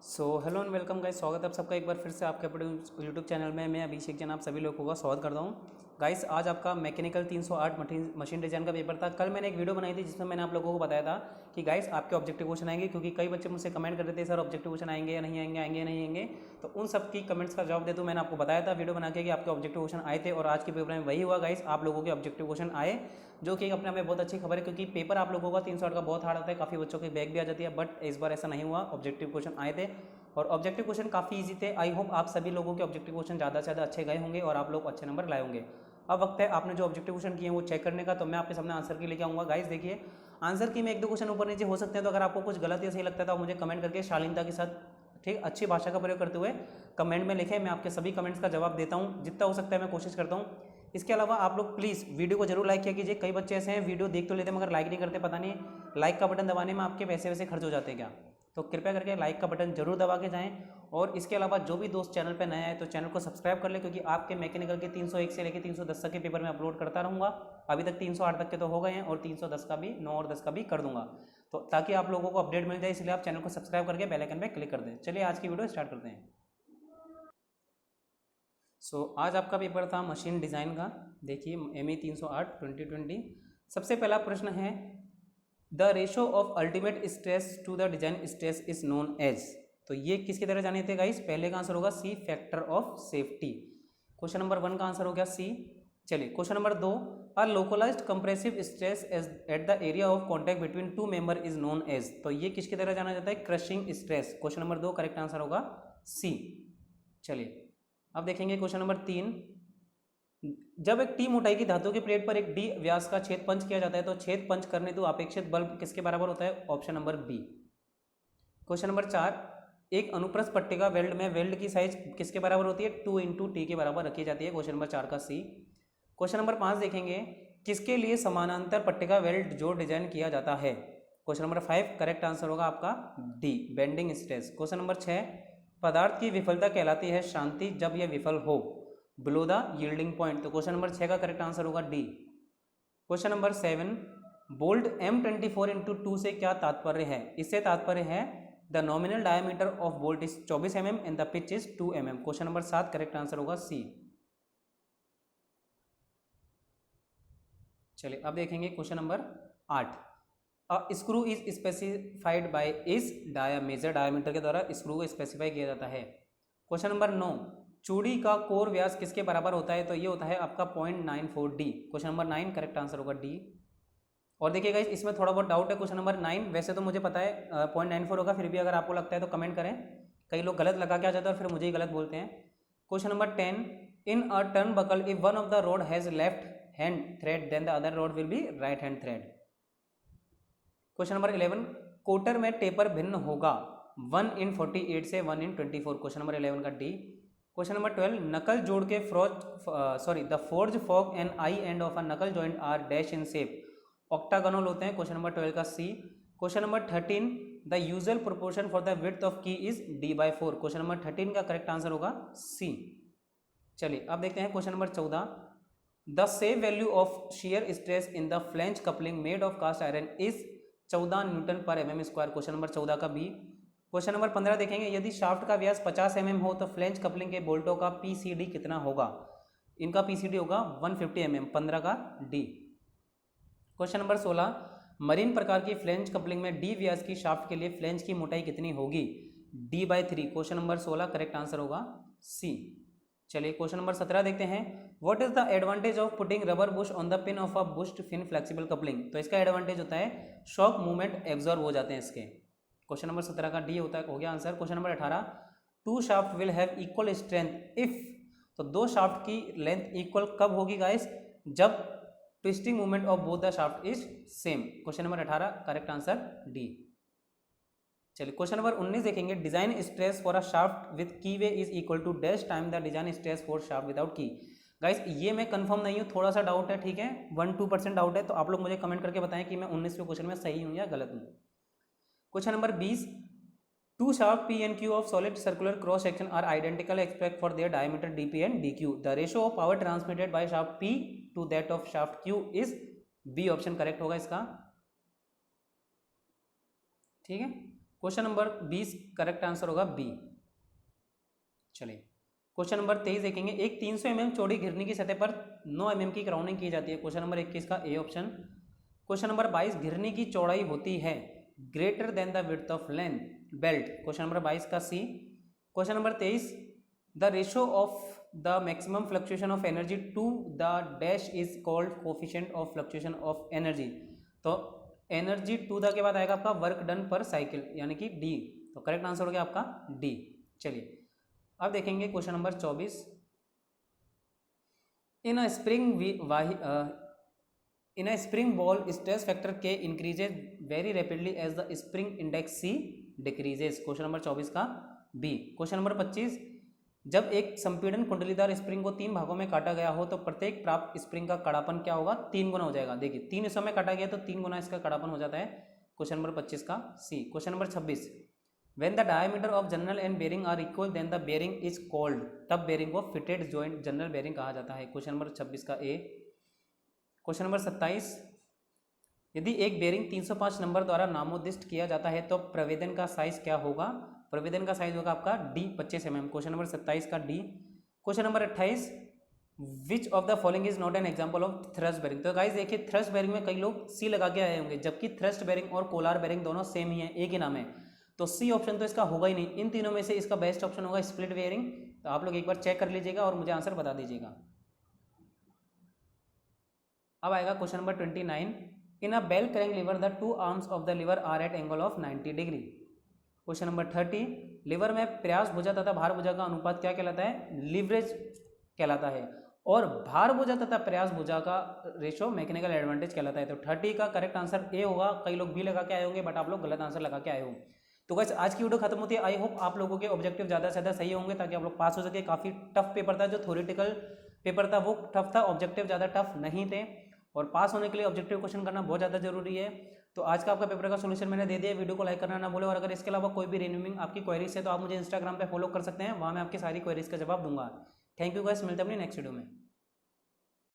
Hello and welcome guys, स्वागत है आप सबका एक बार फिर से आपके अपने यूट्यूब चैनल में। मैं अभिषेक जैन आप सभी लोगों का स्वागत करता हूं। गाइस आज आपका मैकेनिकल 308 मशीन डिज़ाइन का पेपर था। कल मैंने एक वीडियो बनाई थी जिसमें मैंने आप लोगों को बताया था कि गाइस आपके ऑब्जेक्टिव क्वेश्चन आएंगे, क्योंकि कई बच्चे मुझसे कमेंट कर रहे थे सर ऑब्जेक्टिव क्वेश्चन आएंगे या नहीं आएंगे, आएंगे या नहीं आएंगे। तो उन सब की कमेंट्स का जवाब दे दूँ। मैंने आपको बताया था वीडियो बना के कि आपके ऑब्जेक्टिव क्वेश्चन आए थे और आज के पेपर में वही हुआ गाइस, आप लोगों के ऑब्जेक्टिव क्वेश्चन आए, जो कि अपने में बहुत अच्छी खबर है, क्योंकि पेपर आप लोगों का 308 का बहुत हार्ड आता है, काफ़ी बच्चों की बैग भी आ जाती है। बट इस बार ऐसा नहीं हुआ, ऑब्जेक्टिव क्वेश्चन आए थे और ऑब्जेक्टिव क्वेश्चन काफ़ी इजी थे। आई होप आप सभी लोगों के ऑब्जेक्टिव क्वेश्चन ज़्यादा से ज़्यादा अच्छे गए होंगे और आप लोग अच्छे नंबर लाए होंगे। अब वक्त है आपने जो ऑब्जेक्टिव क्वेश्चन किए हैं वो चेक करने का। तो मैं आपके सामने आंसर की लेके आऊँगा। गाइस देखिए, आंसर की में एक दो क्वेश्चन ऊपर नीचे हो सकते हैं, तो अगर आपको कुछ गलत या सही लगता है तो आप मुझे कमेंट करके शालीनता के साथ, ठीक, अच्छी भाषा का प्रयोग करते हुए कमेंट में लिखें। मैं आपके सभी कमेंट्स का जवाब देता हूँ, जितना हो सकता है मैं कोशिश करता हूँ। इसके अलावा आप लोग प्लीज़ वीडियो को जरूर लाइक किया कीजिए। कई बच्चे ऐसे हैं वीडियो देख तो लेते हैं मगर लाइक नहीं करते, पता नहीं लाइक का बटन दबाने में आपके पैसे वैसे खर्च हो जाते हैं क्या। तो कृपया करके लाइक का बटन जरूर दबा के जाएं। और इसके अलावा जो भी दोस्त चैनल पर नया है तो चैनल को सब्सक्राइब कर ले, क्योंकि आपके मैकेनिकल के 301 से लेकर 310 तक के पेपर में अपलोड करता रहूँगा। अभी तक 308 तक के तो हो गए हैं और 310 का भी 9 और 10 का भी कर दूंगा, तो ताकि आप लोगों को अपडेट मिल जाए। इसलिए आप चैनल को सब्सक्राइब करके बेल आइकन पे क्लिक कर दें। चलिए आज की वीडियो स्टार्ट करते हैं। आज आपका पेपर था मशीन डिज़ाइन का। देखिए ME 308 2020। सबसे पहला प्रश्न है, the ratio of ultimate stress to the design stress is known as. तो ये किसकी तरह जाने थे गाइस? पहले का आंसर होगा C, factor of safety. Question number 1 का आंसर हो गया सी। चलिए question number 2, a localised compressive stress at the area of contact between two member is known as. तो ये किसकी तरह जाना जाता है? Crushing stress. Question number 2 correct answer होगा सी। चलिए अब देखेंगे क्वेश्चन नंबर 3, जब एक टी मोटाई की धातु की प्लेट पर एक डी व्यास का छेद पंच किया जाता है तो छेद पंच करने हेतु अपेक्षित बल किसके बराबर होता है? Option number B. Question number 4, एक अनुप्रस्थ पट्टिका वेल्ड में वेल्ड की साइज किसके बराबर होती है? 2 × T के बराबर रखी जाती है। क्वेश्चन नंबर 4 का सी। क्वेश्चन नंबर 5 देखेंगे, किसके लिए समानांतर पट्टिका वेल्ड जो डिजाइन किया जाता है? क्वेश्चन नंबर 5 करेक्ट आंसर होगा आपका D, bending stress. Question number 6, पदार्थ की विफलता कहलाती है शांति जब यह विफल हो, बिलो द यील्डिंग पॉइंट। तो क्वेश्चन नंबर 6 का करेक्ट आंसर होगा D. Question number 7, bolt M24 × 2 से क्या तात्पर्य है? इससे तात्पर्य है the nominal diameter of bolt is 24 mm and the pitch is 2 mm। Question number 7 correct answer होगा सी। चलिए अब देखेंगे question number 8, a screw is specified by इस डायमीटर, डायमीटर के द्वारा स्क्रू को स्पेसिफाई किया जाता है। क्वेश्चन नंबर 9, चूड़ी का कोर व्यास किसके बराबर होता है? तो ये होता है आपका 0.94 D. Question number 9 correct answer होगा डी। और देखिएगा इसमें थोड़ा बहुत डाउट है क्वेश्चन नंबर 9, वैसे तो मुझे पता है 0.94 होगा, फिर भी अगर आपको लगता है तो कमेंट करें। कई लोग गलत लगा के आ जाते हैं और फिर मुझे ही गलत बोलते हैं। Question number 10, in a turnbuckle if one of the rod has left hand thread then the other rod will be right hand thread. Question number 11, cotter में टेपर भिन्न होगा 1/48 से 1/24। क्वेश्चन नंबर 11 का डी। क्वेश्चन नंबर 12, नकल जोड़ के the forge fork end eye end of a knuckle joint are dash in shape, octagonal होते हैं। Question number 12 का C. Question number 13, the usual proportion for the width of key is D/4। Question number 13 का correct answer होगा C. चलिए अब देखते हैं question number 14, the same value of shear stress in the flange coupling made of cast iron is 14 Nm/mm²। Question number 14 का B. Question number 15 देखेंगे, यदि shaft का व्यास 50 mm हो तो फ्लैंज कपलिंग के बोल्टों का PCD कितना होगा? इनका PCD होगा 150 mm। 15 का डी। क्वेश्चन नंबर 16, मरीन प्रकार की फ्लैंज कपलिंग में डी व्यास की शाफ्ट के लिए फ्लैंज की मोटाई कितनी होगी? D/3। Question number 16 correct answer होगा सी। चलिए क्वेश्चन नंबर 17 देखते हैं, what is the advantage of putting rubber bush on the pin of a bushed pin flexible coupling. तो इसका एडवांटेज होता है शॉक मूवमेंट एब्जॉर्ब हो जाते हैं इसके। क्वेश्चन नंबर 17 का डी होता है, हो गया answer. Question number 18, two shaft will have equal strength if. तो दो शाफ्ट की लेंथ इक्वल कब होगी गाइस? जब twisting movement of both the shaft is same. Question number 18 correct answer D. चलिए क्वेश्चन नंबर 19 देखेंगे, design stress for a shaft with keyway is equal to dash time the design stress for shaft without key. Guys ये मैं confirm नहीं हूँ, थोड़ा सा doubt है, ठीक है, 1-2% डाउट है, तो आप लोग मुझे कमेंट करके बताएं कि मैं 19वें क्वेश्चन में सही हूँ या गलत हूँ। Question number 20, two shaft P and Q of solid circular cross section are identical except for their diameter dP and dQ. The ratio of power transmitted by shaft P to that of shaft Q is B option correct होगा इसका, ठीक है। Question number 20 correct answer होगा B. चलिए question number 23 देखेंगे। एक 300 mm चौड़ी घिरनी की सतह पर 9 mm की क्राउनिंग की जाती है। क्वेश्चन नंबर 21 का ए ऑप्शन। क्वेश्चन नंबर 22 घिरनी की चौड़ाई होती है greater than the width of length belt. Question number 22 का C. Question number 23 the ratio of the maximum fluctuation of energy to the dash is called coefficient of fluctuation of energy. तो energy to the के बाद आएगा आपका work done पर cycle यानी कि D. तो करेक्ट आंसर हो गया आपका डी। चलिए अब देखेंगे question number 24। In a spring Wahl stress factor K increases very rapidly as the spring index C decreases. Question number 24 का बी। क्वेश्चन नंबर 25 जब एक संपीड़न कुंडलीदार स्प्रिंग को 3 भागों में काटा गया हो तो प्रत्येक प्राप्त स्प्रिंग का कड़ापन क्या होगा? 3 गुना हो जाएगा। देखिए 3 हिस्सों में काटा गया तो 3 गुना इसका कड़ापन हो जाता है। क्वेश्चन नंबर 25 का C. Question number 26 When the diameter of journal and bearing are equal then the bearing is called, तब बेरिंग को फिटेड जॉइंट जनरल बेरिंग कहा जाता है। क्वेश्चन नंबर 26 का ए। क्वेश्चन नंबर 27 यदि एक बेरिंग 305 नंबर द्वारा नामोदिष्ट किया जाता है तो प्रवेदन का साइज क्या होगा? प्रवेदन का साइज होगा आपका डी 25 mm। क्वेश्चन नंबर 27 का D. Question number 28 which of the following is not an example of thrust bearing. तो गाइस देखिए थ्रस्ट बेरिंग में कई लोग सी लगा के आए होंगे जबकि थ्रस्ट बेरिंग और कोलार बेरिंग दोनों सेम ही है, एक ही नाम है। तो सी ऑप्शन तो इसका होगा ही नहीं। इन तीनों में से इसका बेस्ट ऑप्शन होगा स्प्लिट बेयरिंग। तो आप लोग एक बार चेक कर लीजिएगा और मुझे आंसर बता दीजिएगा। अब आएगा question number 29। In a bell crank lever the 2 arms of the lever are at angle of 90 degree. Question number 30 lever में प्रयास भुजा तथा भार भुजा का अनुपात क्या कहलाता है? लीवरेज कहलाता है। और भार भुजा तथा प्रयास भुजा का रेशो मैकेनिकल एडवांटेज कहलाता है। तो 30 का करेक्ट आंसर ए होगा। कई लोग बी लगा के आए होंगे बट आप लोग गलत आंसर लगा के आए हो। तो गाइस आज की वीडियो खत्म होती है। आई होप आप लोगों के ऑब्जेक्टिव ज़्यादा से ज़्यादा सही होंगे ताकि आप लोग पास हो सके। काफ़ी टफ पेपर था, जो थ्योरेटिकल पेपर था वो टफ था, ऑब्जेक्टिव ज़्यादा टफ नहीं थे। और पास होने के लिए ऑब्जेक्टिव क्वेश्चन करना बहुत ज़्यादा जरूरी है। तो आज का आपका पेपर का सोल्यूशन मैंने दे दिया। वीडियो को लाइक करना ना भूलें। और अगर इसके अलावा कोई भी रिन्यूइंग आपकी क्वेरीज है तो आप मुझे इंस्टाग्राम पर फॉलो कर सकते हैं, वहाँ मैं आपकी सारी क्वेरीज का जवाब दूंगा। थैंक यू गाइस, मिलते हैं अपनी नेक्स्ट वीडियो में।